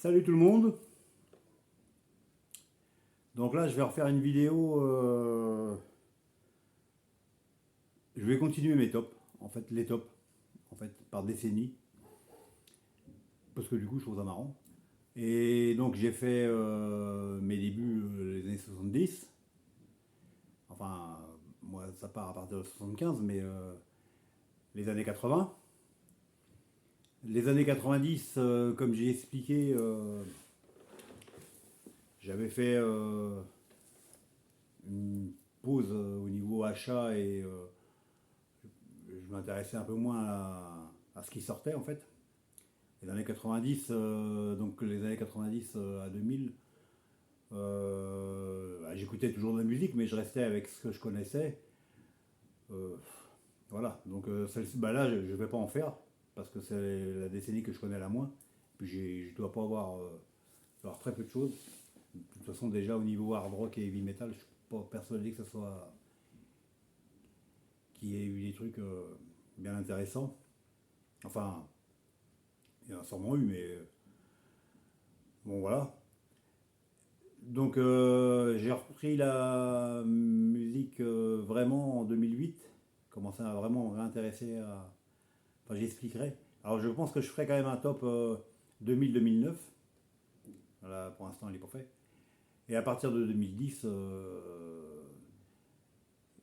Salut tout le monde. Donc là, je vais refaire une vidéo. Je vais continuer mes tops. En fait, les tops. En fait, par décennie. Parce que du coup, je trouve ça marrant. Et donc, j'ai fait mes débuts les années 70. Enfin, moi, ça part à partir de 75, mais les années 80. Les années 90, comme j'ai expliqué, j'avais fait une pause au niveau achat et je m'intéressais un peu moins à ce qui sortait en fait. Les années 90, donc les années 90 à 2000, j'écoutais toujours de la musique, mais je restais avec ce que je connaissais. Euh, voilà, donc là, je ne vais pas en faire, parce que c'est la décennie que je connais la moins. Puis je dois pas avoir très peu de choses. De toute façon, déjà au niveau hard rock et heavy metal, je suis pas persuadé que ce soit qu'il y ait eu des trucs bien intéressants. Enfin, il y en a sûrement eu, mais bon voilà. Donc j'ai repris la musique vraiment en 2008. Commencé à vraiment me réintéresser à... Enfin, j'expliquerai. Alors je pense que je ferai quand même un top 2000-2009. Voilà, pour l'instant, il n'est pas fait. Et à partir de 2010,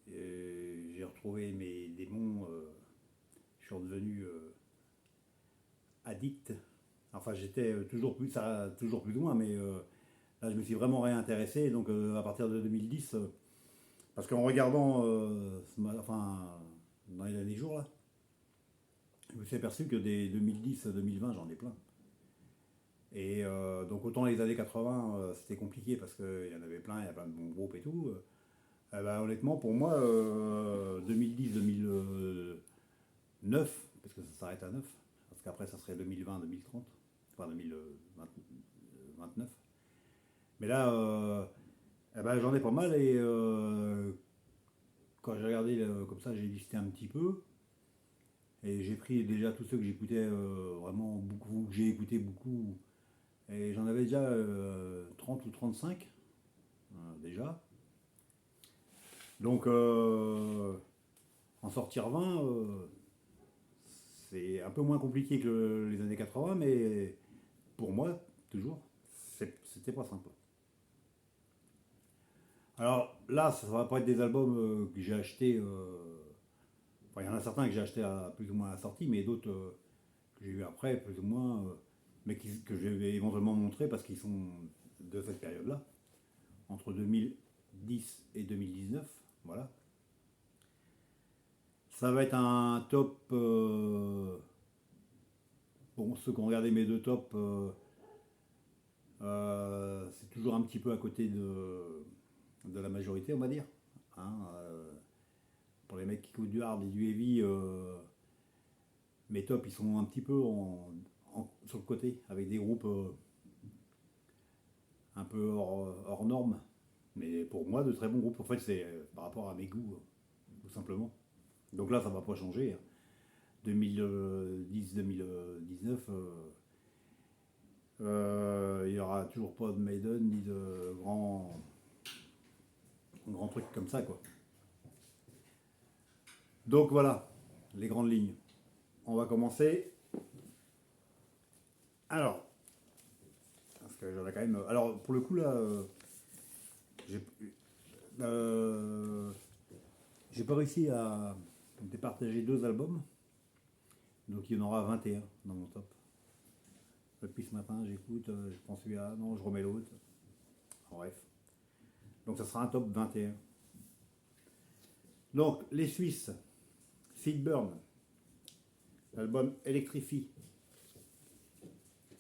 j'ai retrouvé mes démons. Je suis redevenu addict. Enfin, j'étais toujours plus loin, mais là, je me suis vraiment réintéressé. Donc, à partir de 2010, parce qu'en regardant, enfin, dans les derniers jours, là, je me suis aperçu que des 2010 à 2020, j'en ai plein. Et donc, autant les années 80, c'était compliqué parce qu'il y en avait plein, il y a plein de bons groupes et tout. Bah, honnêtement, pour moi, 2010-2009, parce que ça s'arrête à 9, parce qu'après, ça serait 2020-2030, enfin 2029. Mais là, eh ben, j'en ai pas mal et quand j'ai regardé comme ça, j'ai listé un petit peu et j'ai pris déjà tous ceux que j'écoutais vraiment beaucoup, que j'ai écouté beaucoup et j'en avais déjà 30 ou 35 déjà. Donc en sortir 20, c'est un peu moins compliqué que les années 80, mais pour moi, toujours, c'était pas simple. Alors là, ça va pas être des albums que j'ai achetés. Enfin, il y en a certains que j'ai achetés à plus ou moins à la sortie, mais d'autres que j'ai eu après, plus ou moins, mais que je vais éventuellement montrer parce qu'ils sont de cette période-là, entre 2010 et 2019. Voilà. Ça va être un top. Bon, ceux qui ont regardé mes deux tops, c'est toujours un petit peu à côté de la majorité, on va dire. Hein, pour les mecs qui écoutent du hard et du heavy, mes tops ils sont un petit peu sur le côté, avec des groupes un peu hors normes. Mais pour moi, de très bons groupes. En fait, c'est par rapport à mes goûts, tout simplement. Donc là, ça va pas changer. 2010-2019, il n'y aura toujours pas de Maiden ni de grands trucs comme ça, quoi. Donc voilà, les grandes lignes. On va commencer. Alors, parce que j'en ai quand même. Alors, pour le coup, là, j'ai euh, j'ai pas réussi à départager deux albums. Donc, il y en aura 21 dans mon top. Depuis ce matin, j'écoute, je pense celui-là, non, je remets l'autre. Bref. Donc, ça sera un top 21. Donc, les Suisses, Seedburn, l'album Electrify,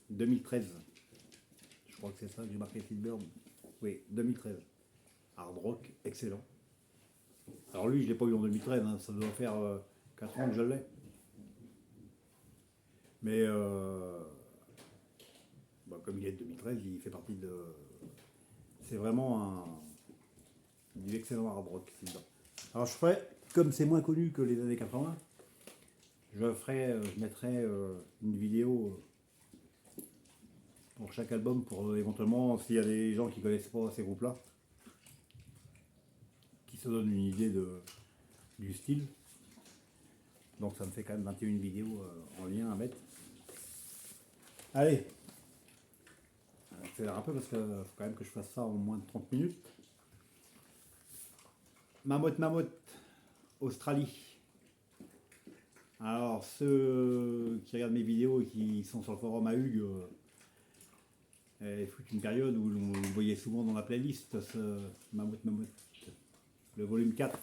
2013. Je crois que c'est ça que j'ai marqué Seedburn. Oui, 2013. Hard rock, excellent. Alors lui, je l'ai pas eu en 2013, hein, ça doit faire 4 ans que je l'ai. Mais bah, comme il est de 2013, il fait partie de... C'est vraiment du excellent hard rock. Alors je ferai, comme c'est moins connu que les années 80, je mettrai une vidéo pour chaque album, pour éventuellement, s'il y a des gens qui connaissent pas ces groupes-là, qui se donnent une idée du style. Donc ça me fait quand même 21 vidéos en lien à mettre. Allez, on accélère un peu parce qu'il faut quand même que je fasse ça en moins de 30 minutes. Mammouth, Australie. Alors ceux qui regardent mes vidéos et qui sont sur le forum à Hugues, il fut une période où on le voyait souvent dans la playlist, ce Mammouth, le volume 4.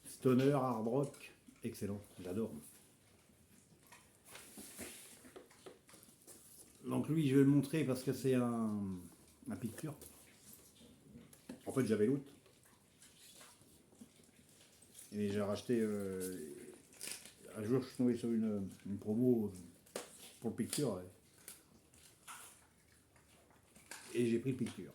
Stoner, hard rock, excellent, j'adore. Donc lui, je vais le montrer parce que c'est un picture. En fait, j'avais l'autre. Et j'ai racheté. Un jour, je suis tombé sur une promo pour le picture. Et j'ai pris le picture.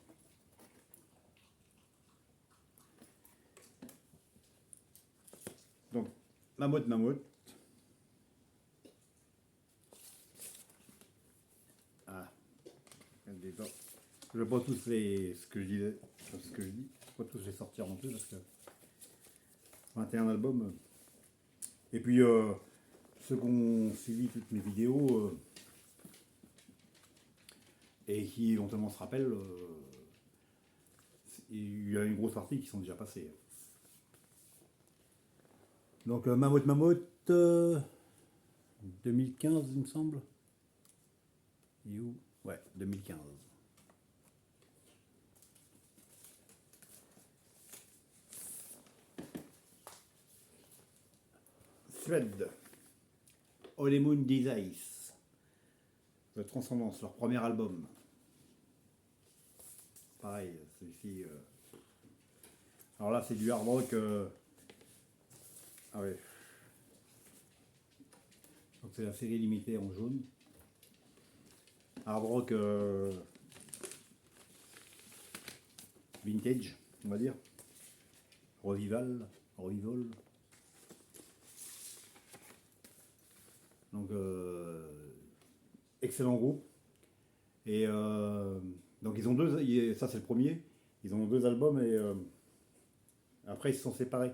Donc, Mammouth. Ah, je ne vais pas tous ce que je disais, ce que je dis, je ne vais pas tous les sortir non plus parce que 21 albums. Et puis ceux qui ont suivi toutes mes vidéos et qui éventuellement se rappellent, il y a une grosse partie qui sont déjà passées. Donc Mammouth 2015 il me semble. Ouais, 2015. Suède. Honeymoon Disease. The Transcendence, leur premier album. Pareil, celui-ci. Alors là, c'est du hard rock. Ah ouais. Donc c'est la série limitée en jaune. Hard rock vintage, on va dire. Revival. Donc excellent groupe. Et donc ils ont deux, ça c'est le premier. Ils ont deux albums et après ils se sont séparés.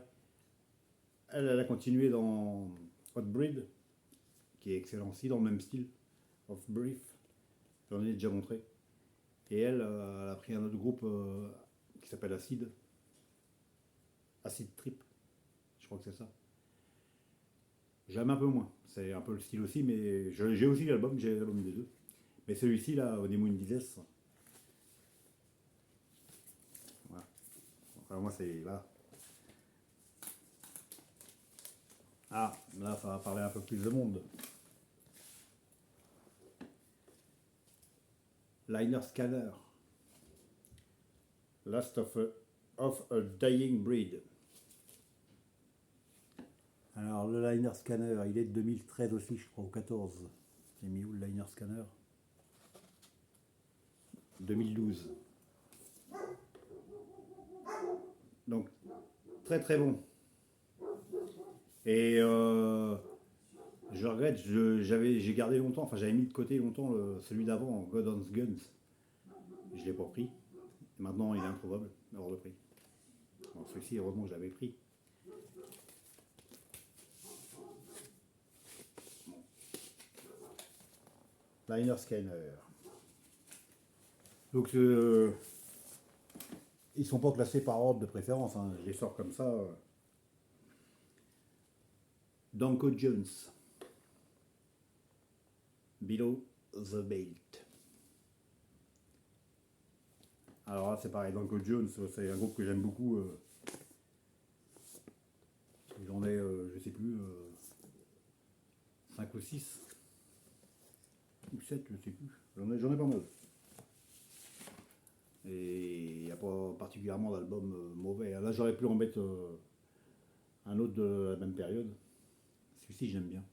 Elle a continué dans Hot Breed, qui est excellent aussi, dans le même style. Off Brief, j'en ai déjà montré. Et elle a pris un autre groupe qui s'appelle Acid Trip, je crois que c'est ça. J'aime un peu moins, c'est un peu le style aussi, mais j'ai aussi l'album, j'ai l'album des deux. Mais celui-ci là, Honeymoon Disease, voilà. Enfin, moi c'est là. Ah, là ça va parler un peu plus de monde. Liner Scanner. Last of a Dying Breed. Alors le Liner Scanner, il est de 2013 aussi, je crois, ou 14. J'ai mis où le Liner Scanner? 2012. Donc très très bon. Et je regrette, j'ai gardé longtemps, enfin j'avais mis de côté longtemps celui d'avant, God on Guns. Je ne l'ai pas pris. Et maintenant il est introuvable, hors de prix. Bon, celui-ci, heureusement, je l'avais pris. Liner Scanner. Donc ils sont pas classés par ordre de préférence, hein. Je les sors comme ça. Danko Jones. Below the Belt. Alors là c'est pareil, Danko Jones, c'est un groupe que j'aime beaucoup. J'en ai, je sais plus, 5 ou 6. Ou 7, je sais plus. J'en ai pas mal. Et il n'y a pas particulièrement d'album mauvais. Là j'aurais pu en mettre un autre de la même période. Celui-ci j'aime bien.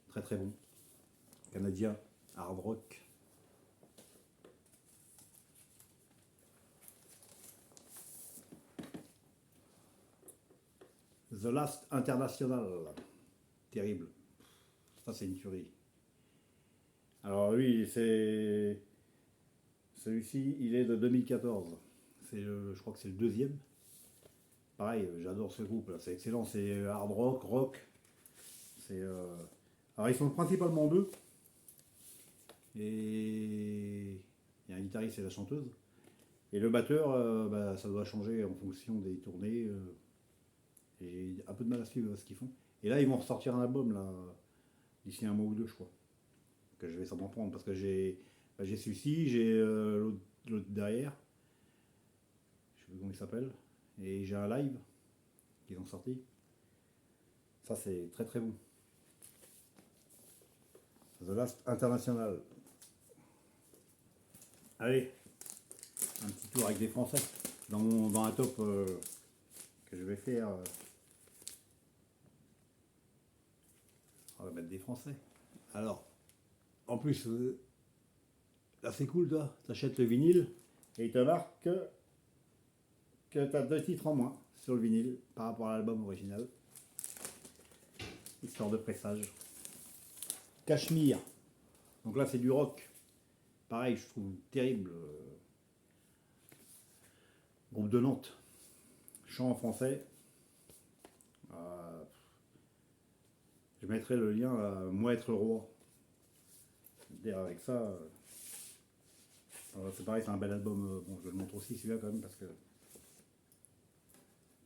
Très très bon. Canadien, hard rock. The Last International. Terrible. Ça c'est une tuerie. Alors lui, c'est celui-ci, il est de 2014. Je crois que c'est le deuxième. Pareil, j'adore ce groupe là, c'est excellent, c'est hard rock, rock. C'est alors ils sont principalement deux et il y a un guitariste et la chanteuse. Et le batteur, bah, ça doit changer en fonction des tournées. J'ai un peu de mal à suivre ce qu'ils font. Et là, ils vont ressortir un album là d'ici un mois ou deux, je crois, que je vais sûrement prendre parce que j'ai celui-ci, j'ai l'autre derrière, je sais plus comment il s'appelle, et j'ai un live qu'ils ont sorti. Ça, c'est très très bon. The Last International. Allez, un petit tour avec des Français dans un top que je vais faire. On va mettre des Français. Alors, en plus, là c'est cool, toi. T'achètes le vinyle et il te marque que t'as deux titres en moins sur le vinyle par rapport à l'album original. Histoire de pressage. Cachemire. Donc là, c'est du rock. Pareil, je trouve terrible. Groupe de Nantes. Chant en français. Euh, je mettrai le lien à Moi être le roi. Dire avec ça. C'est pareil, c'est un bel album. Bon, je le montre aussi celui-là quand même parce que.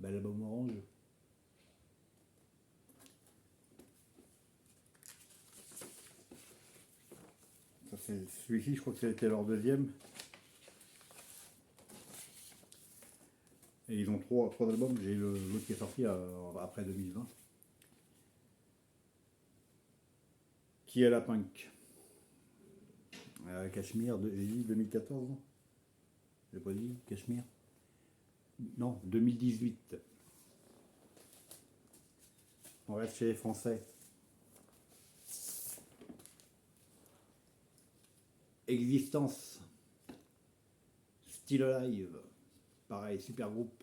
Bel album orange. Ça, c'est celui-ci, je crois que c'était leur deuxième. Et ils ont trois albums. J'ai l'autre qui est sorti après 2020. Qui est la punk. Cachemire, j'ai dit 2014. J'ai pas dit Cachemire. Non, 2018. On reste chez les Français. Existence. Still Alive. Pareil, super groupe.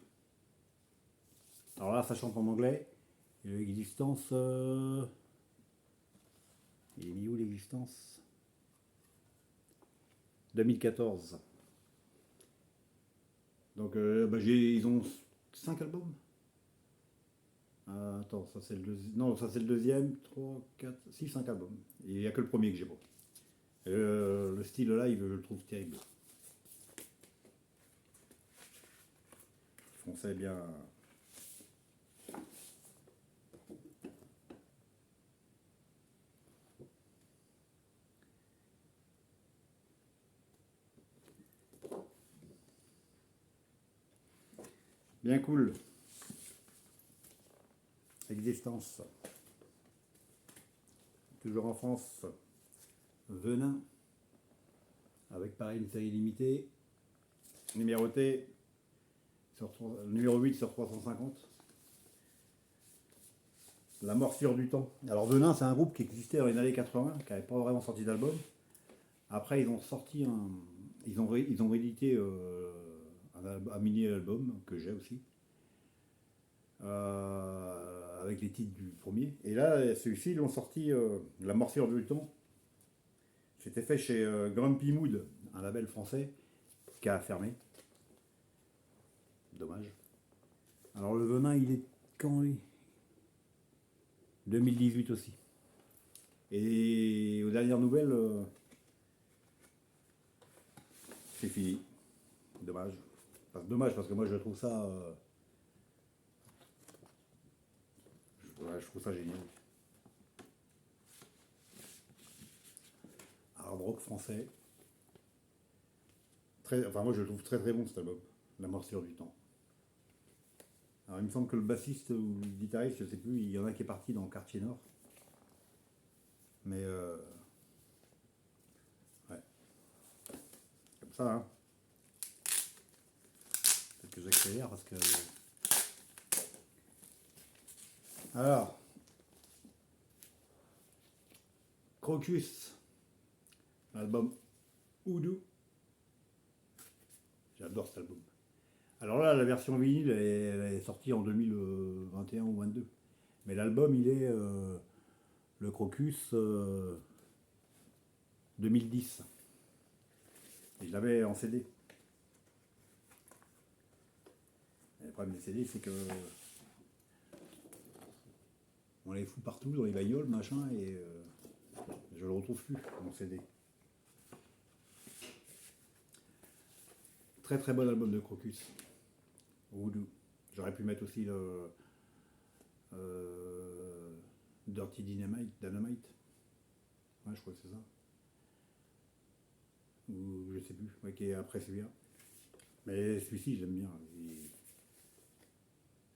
Alors là, ça chante en anglais. Et l'existence. Il est mis où l'existence 2014. Donc bah, ils ont 5 albums. Attends, ça c'est le deuxième. Non, ça c'est le deuxième. 3, 4, 6, 5 albums. Il n'y a que le premier que j'ai pas. Le style live, je le trouve terrible. Français bien. Bien cool. Existence. Toujours en France. Venin. Avec pareil une série limitée. Numérotée. Numéro 8 sur 350. La morsure du temps. Alors Venin, c'est un groupe qui existait dans les années 80, qui n'avait pas vraiment sorti d'album. Après, ils ont sorti ils ont réédité un mini-album que j'ai aussi. Avec les titres du premier. Et là, celui-ci, ils l'ont sorti, La morsure du temps. C'était fait chez Grumpy Mood, un label français qui a fermé. Dommage. Alors le Venin, il est quand lui 2018 aussi. Et aux dernières nouvelles, c'est fini. Dommage. Dommage parce que moi je trouve ça. Je trouve ça génial. Hard rock français. Enfin moi je le trouve très très bon cet album. La morsure du temps. Alors il me semble que le bassiste ou le guitariste, je sais plus, il y en a qui est parti dans le quartier nord. Mais ouais. Comme ça, hein. Peut-être que j'accélère parce que. Alors. Crocus. L'album Oudou. J'adore cet album. Alors là, la version vinyle, elle est sortie en 2021 ou 2022. Mais l'album, il est le Crocus 2010. Et je l'avais en CD. Et le problème des CD, c'est que on les fout partout dans les bagnoles, machin, et je le retrouve plus, mon CD. Très très bon album de Crocus. Voodoo. J'aurais pu mettre aussi le Dirty Dynamite. Ouais, je crois que c'est ça. Ou je sais plus, ouais, qui est après celui-là. Mais celui-ci, j'aime bien. Et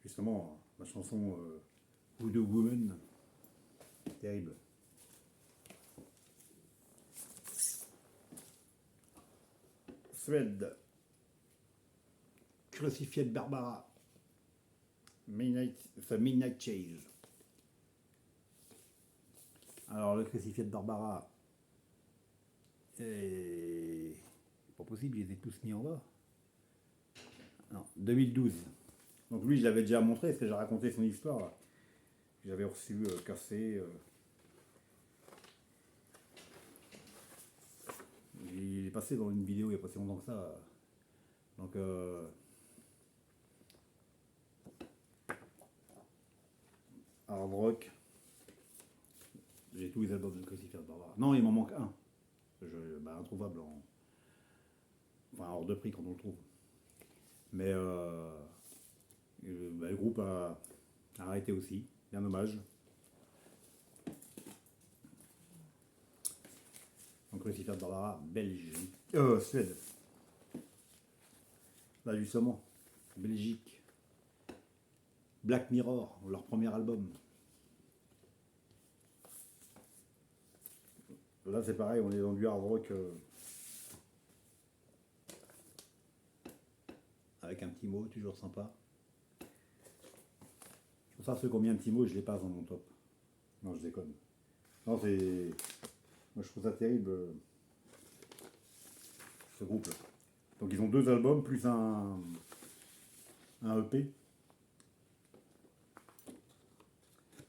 justement, la chanson Voodoo Woman, terrible. Suède. Crucified Barbara. Midnight Chase. Alors, le Crucified Barbara, c'est pas possible, ils étaient tous mis en bas. Non, 2012. Donc lui, je l'avais déjà montré, parce que j'ai raconté son histoire. Là. J'avais reçu cassé. Il est passé dans une vidéo il n'y a pas si longtemps que ça. Donc, hard rock. J'ai tous les albums de Crucified Barbara. Non, il m'en manque un. Introuvable enfin, hors de prix quand on le trouve. Mais le groupe a arrêté aussi. Bien dommage. Donc Crucified Barbara, Belgique. Suède. Là justement, Belgique. Black Mirror, leur premier album. Là c'est pareil, on est dans du hard rock avec un petit mot, toujours sympa. Pour ça, ceux qui ont mis un petit mot, je les passe dans mon top. Non, je déconne. Non, c'est... Moi je trouve ça terrible, ce groupe-là. Donc ils ont 2 albums plus un EP.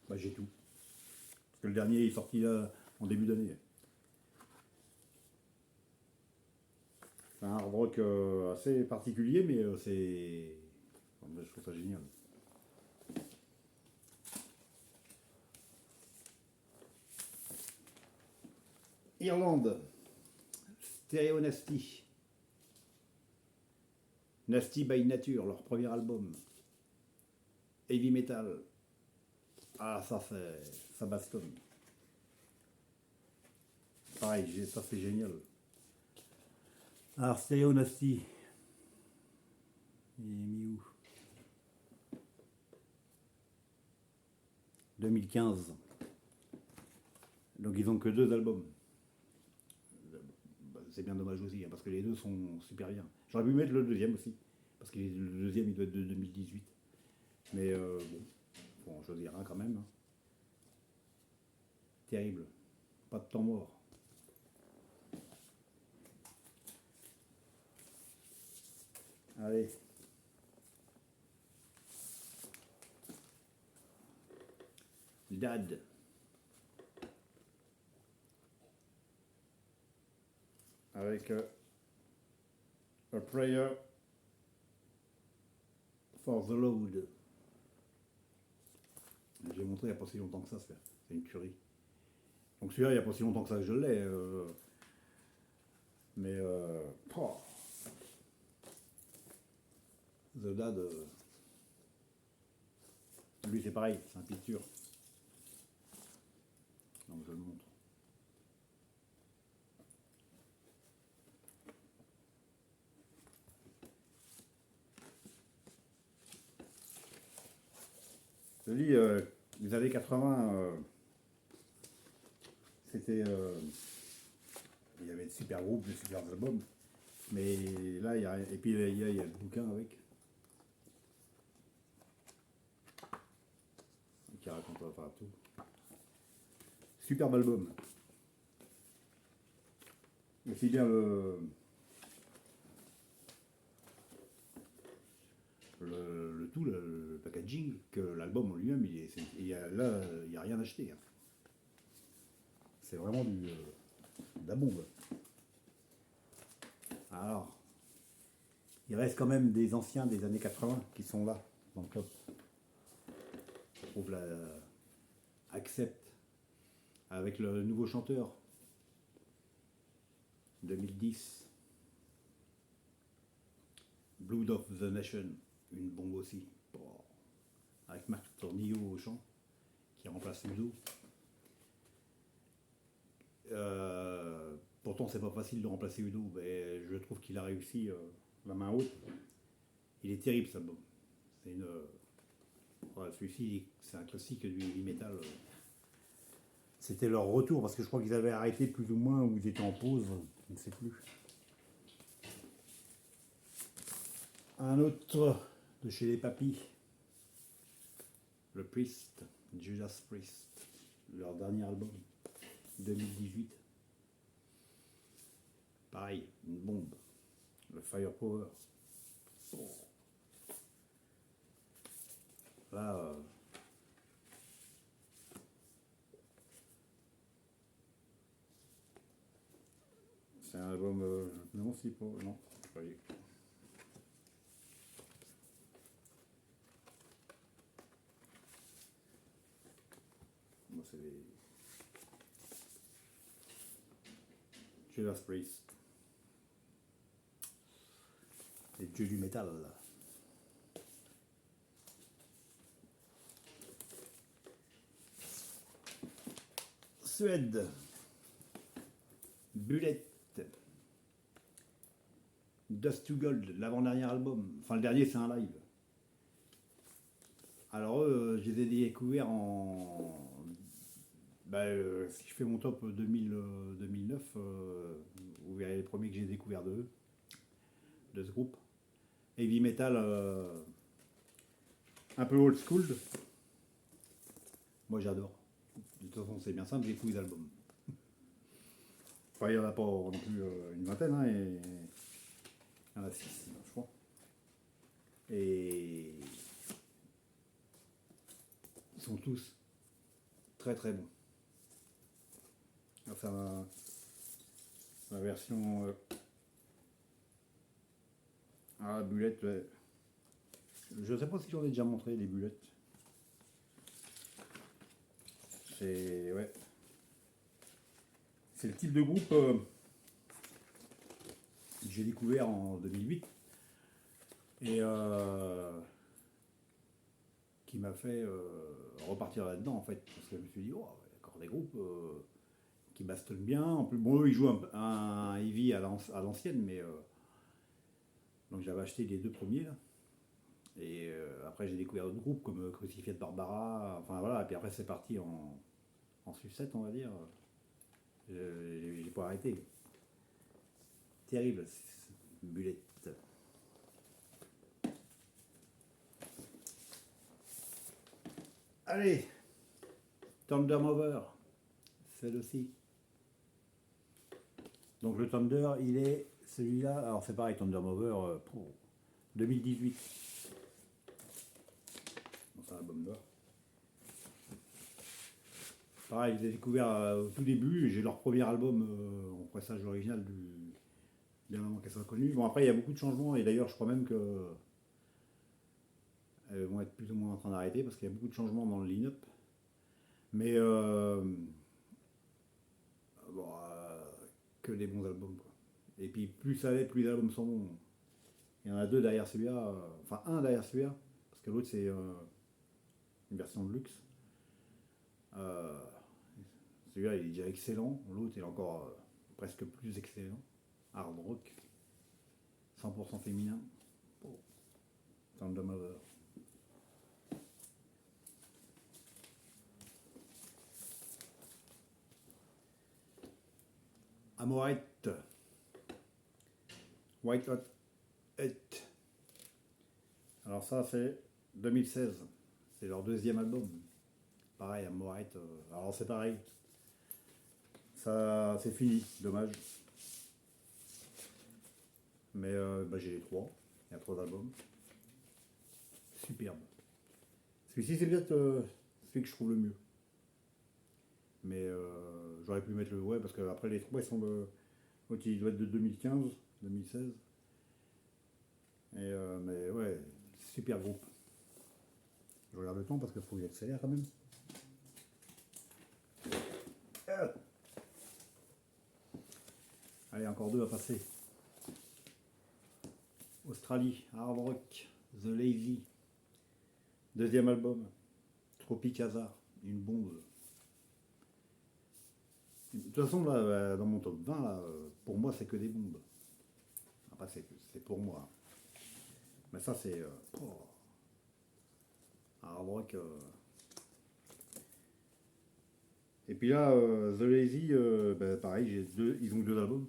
Bah, j'ai tout. Parce que le dernier est sorti là en début d'année. C'est un hard rock assez particulier, mais c'est... Je trouve ça génial. Irlande. Stereo Nasty. Nasty by Nature, leur premier album. Heavy metal. Ah, ça bastonne. Pareil, ça c'est génial. Alors, Stereo Nasty. Il est mis où 2015. Donc ils ont que 2 albums. C'est bien dommage aussi, hein, parce que les 2 sont super bien. J'aurais pu mettre le deuxième aussi, parce que le deuxième il doit être de 2018. Mais bon, faut en choisir un quand même. Hein. Terrible. Pas de temps mort. Allez. Dad. Avec A Prayer for the Load. J'ai montré il n'y a pas si longtemps que ça, c'est une tuerie. Donc celui-là, il n'y a pas si longtemps que ça que je l'ai. Mais The Dad, lui c'est pareil, c'est un picture. Donc je le montre. Je dis, les années 80, c'était... il y avait de super groupes, de super albums. Mais là, il y a... Et puis il y a le bouquin avec. Qui raconte enfin tout. Superbe album. Aussi bien le tout, le packaging, que l'album en lui-même, là, il n'y a rien acheté. Hein. C'est vraiment du... de la bombe. Alors, il reste quand même des anciens des années 80 qui sont là, dans le top. Je trouve la Accept, avec le nouveau chanteur, 2010. Blood of the Nation, une bombe aussi. Oh. Avec Marc Tornillo au chant, qui remplace Udo. Pourtant, c'est pas facile de remplacer Udo, mais je trouve qu'il a réussi la main haute. Il est terrible, cet album. C'est une. Voilà, celui-ci, c'est un classique du heavy metal. C'était leur retour, parce que je crois qu'ils avaient arrêté plus ou moins, ou ils étaient en pause, je ne sais plus. Un autre de chez les papis, le Priest, Judas Priest, leur dernier album, 2018. Pareil, une bombe, le Firepower. Oh. Là, c'est un album, non, si pas, non, voyez. Moi, c'est les Judas Priest, les dieux du métal. Suède, Bullet, Dust to Gold, l'avant-dernier album. Enfin, le dernier, c'est un live. Alors, eux, je les ai découverts en. Si je fais mon top 2009, vous verrez les premiers que j'ai découverts de ce groupe. Heavy metal, un peu old school. Moi, j'adore. De toute façon, c'est bien simple, j'ai tous les albums. Enfin, il n'y en a pas non plus une vingtaine, hein, et il y en a 6, je crois. Et ils sont tous très très bons. Enfin, la version Bullet, ouais. Je sais pas si j'en ai déjà montré les Bullets. C'est ouais. C'est le type de groupe que j'ai découvert en 2008 et qui m'a fait repartir là-dedans en fait. Parce que je me suis dit, oh, il y a encore des groupes qui bastonnent bien. En plus, bon, eux, ils jouent un heavy à l'ancienne, mais donc j'avais acheté les deux premiers là. Et après, j'ai découvert d'autres groupes comme Crucified Barbara. Enfin voilà, et puis après, c'est parti en sucette, on va dire. J'ai pas arrêté. Terrible, Bullet. Allez, Thunder Mover, celle-ci. Donc le Thunder, il est celui-là. Alors c'est pareil, Thunder Mover, 2018. C'est un album d'or. Pareil, je l'ai découvert au tout début. J'ai leur premier album en pressage original bien avant qu'elle soit connue. Bon, après, il y a beaucoup de changements et d'ailleurs, je crois même que elles vont être plus ou moins en train d'arrêter parce qu'il y a beaucoup de changements dans le line-up. Mais bon, que des bons albums, quoi. Et puis plus ça allait, plus les albums sont bons. Il y en a deux derrière celui-là, enfin un derrière celui-là, parce que l'autre c'est une version de luxe. Euh, Celui-là il est déjà excellent, l'autre il est encore presque plus excellent. Hard rock, 100% féminin. Oh. Thunder Mother. Amorite, White Hot 8. Alors ça c'est 2016, c'est leur deuxième album. Pareil, Amorite, alors c'est pareil. Ça c'est fini, dommage. Mais j'ai les trois, il y a trois albums. Superbe. Celui-ci c'est peut-être celui que je trouve le mieux. Mais j'aurais pu mettre le. Ouais, parce que après les trois, ils sont de. Ok, ils doivent être de 2015, 2016. Mais ouais, super groupe. Je regarde le temps parce qu'il faut que j'accélère quand même. Allez, encore deux à passer. Australie, Hard Rock, The Lazy. Deuxième album, Tropic Hazard, une bombe. De toute façon, là, dans mon top 20, là, pour moi, c'est que des bombes. Après, c'est pour moi. Mais ça, c'est. Hard Rock. Et puis là, The Lazy, pareil, ils ont deux albums.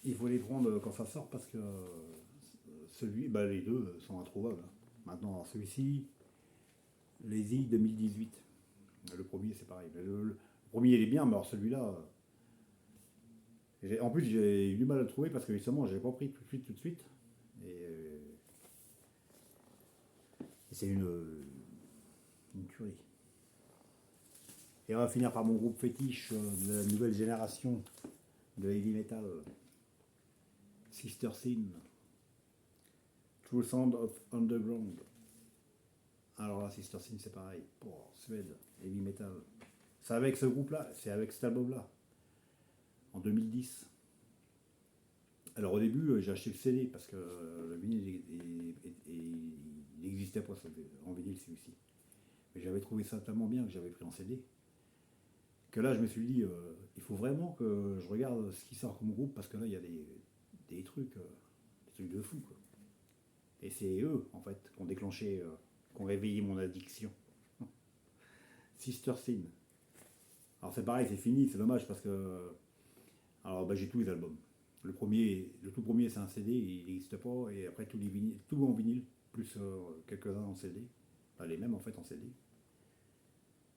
Il faut les prendre quand ça sort parce que les deux sont introuvables. Maintenant, celui-ci, Lazy 2018. Le premier, c'est pareil. Le premier, il est bien, mais alors celui-là. En plus, j'ai eu du mal à le trouver parce que justement, je l'avais pas pris tout de suite. Et c'est une tuerie. Et on va finir par mon groupe fétiche de la nouvelle génération de heavy metal, Sister Sin, True Sound of Underground. Alors là, Sister Sin, c'est pareil. Pour Suède, heavy metal. C'est avec ce groupe-là, c'est avec cet album-là, en 2010. Alors au début, j'ai acheté le CD parce que le vinyle il n'existait pas en vinyle celui-ci. Mais j'avais trouvé ça tellement bien que j'avais pris en CD. Que là, je me suis dit, il faut vraiment que je regarde ce qui sort comme groupe parce que là, il y a des trucs de fou, quoi. Et c'est eux, en fait, qui ont déclenché, qui ont réveillé mon addiction. Sister Sin. Alors c'est pareil, c'est fini, c'est dommage parce que. Alors j'ai tous les albums. Le tout premier, c'est un CD, il n'existe pas, et après tout en vinyle, plus quelques-uns en CD. Enfin, les mêmes en fait en CD.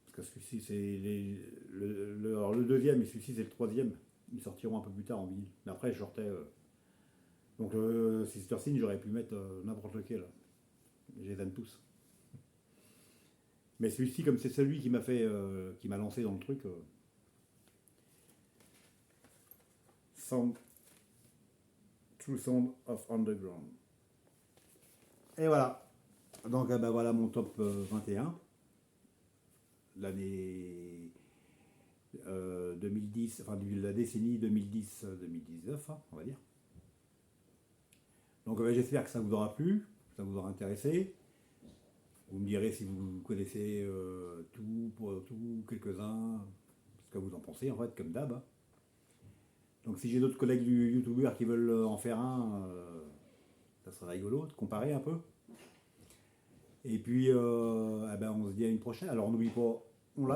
Parce que celui-ci, c'est alors le deuxième et celui-ci, c'est le troisième. Ils sortiront un peu plus tard en vinyle. Mais après, je sortais. Donc, Sister Sin, j'aurais pu mettre n'importe lequel. Je les aime tous. Mais celui-ci, comme c'est celui qui m'a lancé dans le truc. True Sound of Underground. Et voilà. Donc, voilà mon top 21. L'année 2010, enfin la décennie 2010-2019, hein, on va dire. Donc j'espère que ça vous aura plu, ça vous aura intéressé. Vous me direz si vous connaissez tout, quelques-uns, ce que vous en pensez en fait, comme d'hab. Hein. Donc si j'ai d'autres collègues youtubeurs qui veulent en faire un, ça serait rigolo de comparer un peu. Et puis on se dit à une prochaine. Alors n'oublie pas, on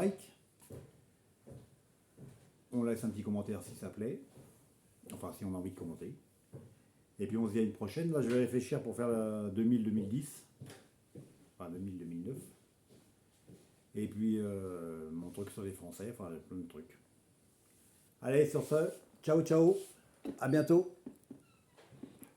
laisse un petit commentaire si ça plaît, enfin si on a envie de commenter. Et puis on se dit à une prochaine. Là je vais réfléchir pour faire la 2000-2010, enfin 2000-2009. Et puis mon truc sur les Français, enfin plein de trucs. Allez, sur ce, ciao ciao, à bientôt.